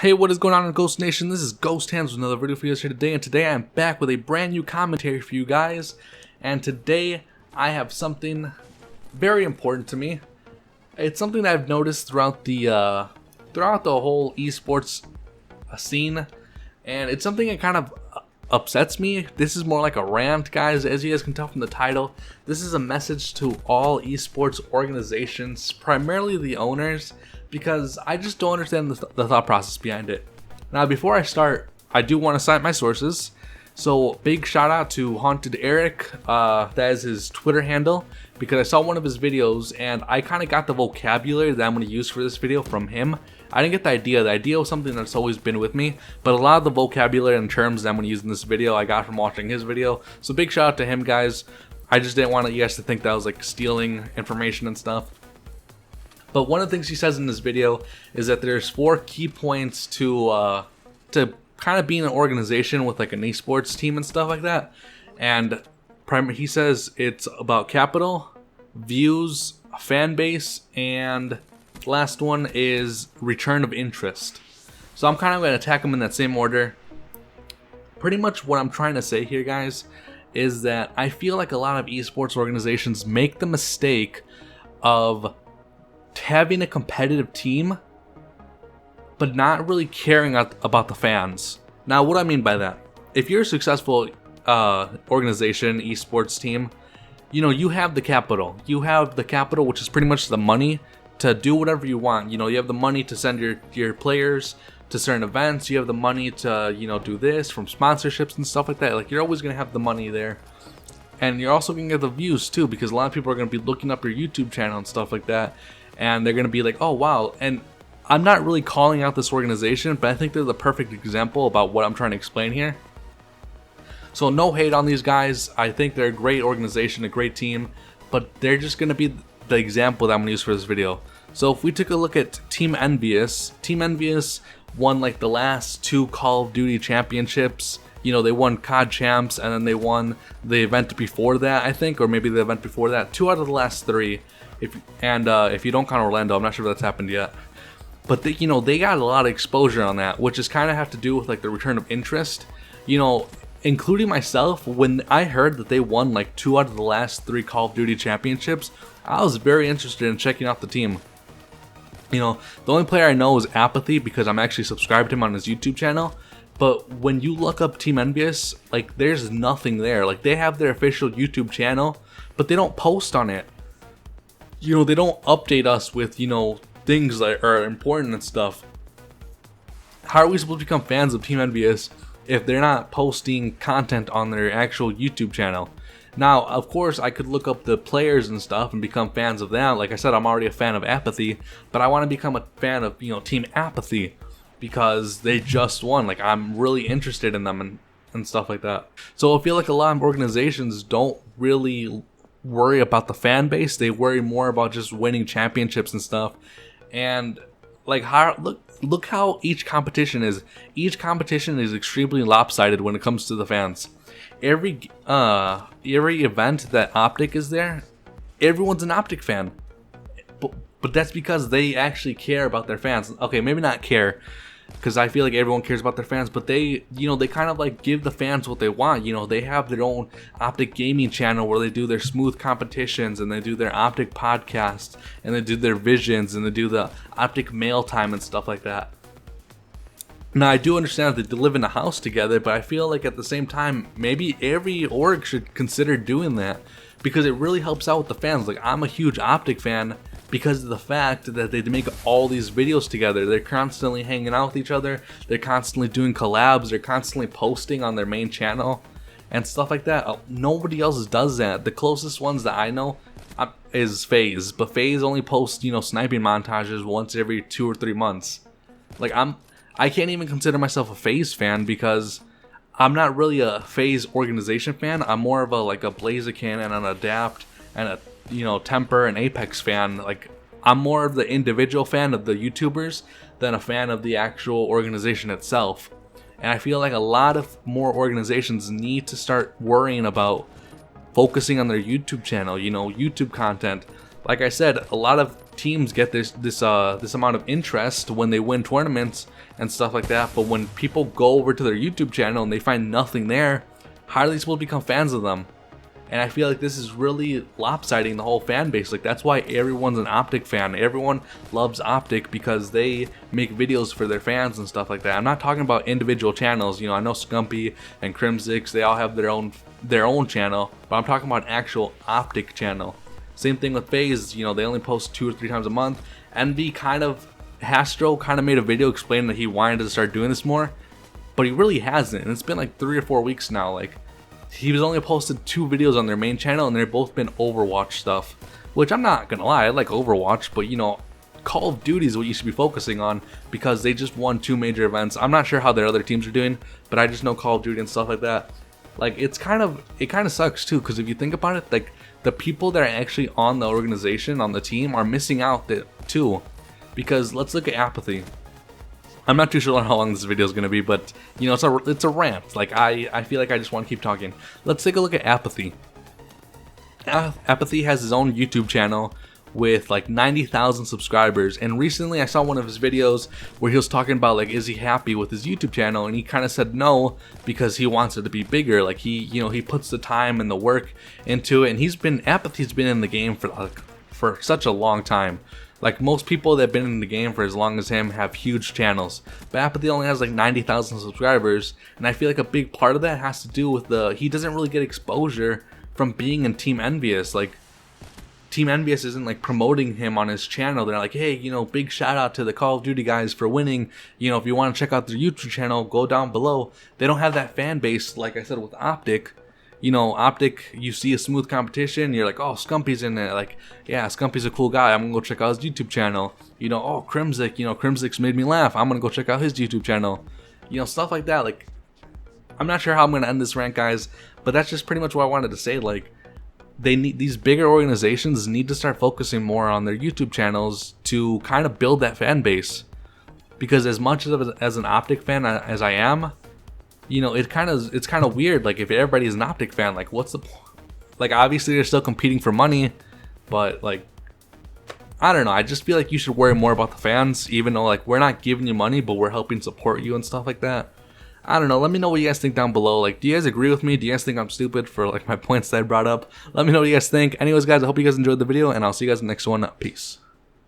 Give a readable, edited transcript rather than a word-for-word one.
Hey, what is going on in Ghost Nation? This is Ghosthands with another video for you guys here today, and today I'm back with a brand new commentary for you guys. And today I have something very important to me. It's something that I've noticed throughout the whole esports scene, and it's something that kind of upsets me. This is more like a rant, guys. As you guys can tell from the title, this is a message to all esports organizations, primarily the owners, because I just don't understand the thought process behind it. Now, before I start, I do want to cite my sources. So big shout out to Haunted Eric, that is his Twitter handle, because I saw one of his videos and I kind of got the vocabulary that I'm going to use for this video from him. I didn't get the idea. The idea was something that's always been with me, but a lot of the vocabulary and terms that I'm going to use in this video I got from watching his video. So big shout out to him, guys. I just didn't want you guys to think that I was like stealing information and stuff. But one of the things he says in this video is that there's 4 key points to kind of being an organization with like an esports team and stuff like that. And he says it's about capital, views, fan base, and the last one is return of interest. So I'm kind of going to attack them in that same order. Pretty much what I'm trying to say here, guys, is that I feel like a lot of esports organizations make the mistake of having a competitive team but not really caring about the fans. Now, what I mean by that, if you're a successful organization, esports team, you know, you have the capital. You have the capital, which is pretty much the money to do whatever you want. You know, you have the money to send your players to certain events. You have the money to, you know, do this from sponsorships and stuff like that. Like, you're always going to have the money there. And you're also going to get the views too, because a lot of people are going to be looking up your YouTube channel and stuff like that. And they're going to be like, oh, wow. And I'm not really calling out this organization, but I think they're the perfect example about what I'm trying to explain here. So no hate on these guys. I think they're a great organization, a great team, but they're just going to be the example that I'm going to use for this video. So if we took a look at Team Envious won like the last 2 Call of Duty championships. You know, they won COD Champs, and then they won the event before that, I think, or maybe the event before that. 2 out of the last 3. If you don't count Orlando, I'm not sure if that's happened yet. But they, you know, they got a lot of exposure on that, which is kind of have to do with like the return of interest. You know, including myself, when I heard that they won like 2 out of the last 3 Call of Duty championships, I was very interested in checking out the team. You know, the only player I know is Apathy because I'm actually subscribed to him on his YouTube channel. But when you look up Team Envious, like, there's nothing there. Like, they have their official YouTube channel, but they don't post on it. You know, they don't update us with, you know, things that are important and stuff. How are we supposed to become fans of Team Envious if they're not posting content on their actual YouTube channel? Now, of course, I could look up the players and stuff and become fans of them. Like I said, I'm already a fan of Apathy, but I want to become a fan of, you know, Team Apathy because they just won. Like, I'm really interested in them and stuff like that. So I feel like a lot of organizations don't really worry about the fan base. They worry more about just winning championships and stuff. And like, look how each competition is. Each competition is extremely lopsided when it comes to the fans. Every event that Optic is there, everyone's an Optic fan. But that's because they actually care about their fans. Okay, maybe not care, because I feel like everyone cares about their fans, but they, you know, they kind of like give the fans what they want. You know, they have their own Optic gaming channel where they do their smooth competitions, and they do their Optic podcast, and they do their visions, and they do the Optic mail time and stuff like that. Now, I do understand that they live in a house together, but I feel like at the same time, maybe every org should consider doing that, because it really helps out with the fans. Like, I'm a huge Optic fan because of the fact that they make all these videos together. They're constantly hanging out with each other. They're constantly doing collabs. They're constantly posting on their main channel and stuff like that. Nobody else does that. The closest ones that I know is FaZe, but FaZe only posts, you know, sniping montages once every 2 or 3 months. Like, I can't even consider myself a FaZe fan because I'm not really a FaZe organization fan. I'm more of a Blaziken and an Adapt and a, you know, Temper and Apex fan. Like, I'm more of the individual fan of the YouTubers than a fan of the actual organization itself. And I feel like a lot of more organizations need to start worrying about focusing on their YouTube channel, you know, YouTube content. like I said, a lot of teams get this amount of interest when they win tournaments and stuff like that. But when people go over to their YouTube channel and they find nothing there, how are they supposed to become fans of them? And I feel like this is really lopsiding the whole fan base. Like, that's why everyone's an Optic fan. Everyone loves Optic because they make videos for their fans and stuff like that. I'm not talking about individual channels. You know, I know Scumpy and Crimzix, they all have their own channel, but I'm talking about an actual Optic channel. Same thing with FaZe. You know, they only post 2 or 3 times a month. Envy Hastro kind of made a video explaining that he wanted to start doing this more, but he really hasn't. And it's been like 3 or 4 weeks now. Like, he was only posted 2 videos on their main channel, and they've both been Overwatch stuff, which I'm not gonna lie, I like Overwatch, but you know, Call of Duty is what you should be focusing on because they just won 2 major events. I'm not sure how their other teams are doing, but I just know Call of Duty and stuff like that. Like, it kind of sucks too, because if you think about it, like, the people that are actually on the organization, on the team, are missing out too. Because let's look at Apathy. I'm not too sure how long this video is going to be, but you know, it's a rant. Like, I feel like I just want to keep talking. Let's take a look at Apathy. Apathy has his own YouTube channel with like 90,000 subscribers, and recently I saw one of his videos where he was talking about, like, is he happy with his YouTube channel, and he kind of said no because he wants it to be bigger. Like, he puts the time and the work into it, and Apathy's been in the game for such a long time. Like, most people that have been in the game for as long as him have huge channels, but Apathy only has like 90,000 subscribers, and I feel like a big part of that has to do with he doesn't really get exposure from being in Team Envious. Like, Team Envious isn't like promoting him on his channel. They're like, hey, you know, big shout out to the Call of Duty guys for winning. You know, if you want to check out their YouTube channel, go down below. They don't have that fan base, like I said, with Optic. You know, Optic, you see a smooth competition, you're like, oh, Scumpy's in there. Like, yeah, Scumpy's a cool guy. I'm gonna go check out his YouTube channel. You know, oh, Crimzix, you know, Crimzix made me laugh. I'm gonna go check out his YouTube channel. You know, stuff like that. Like, I'm not sure how I'm gonna end this rant, guys, but that's just pretty much what I wanted to say. Like, these bigger organizations need to start focusing more on their YouTube channels to kind of build that fan base. Because as much as an Optic fan as I am, you know, it's kind of weird. Like, if everybody's an Optic fan, like, what's the point? Like, obviously they're still competing for money, but like, I don't know. I just feel like you should worry more about the fans, even though, like, we're not giving you money, but we're helping support you and stuff like that. I don't know. Let me know what you guys think down below. Like, do you guys agree with me? Do you guys think I'm stupid for, like, my points that I brought up? Let me know what you guys think. Anyways, guys, I hope you guys enjoyed the video, and I'll see you guys in the next one. Peace.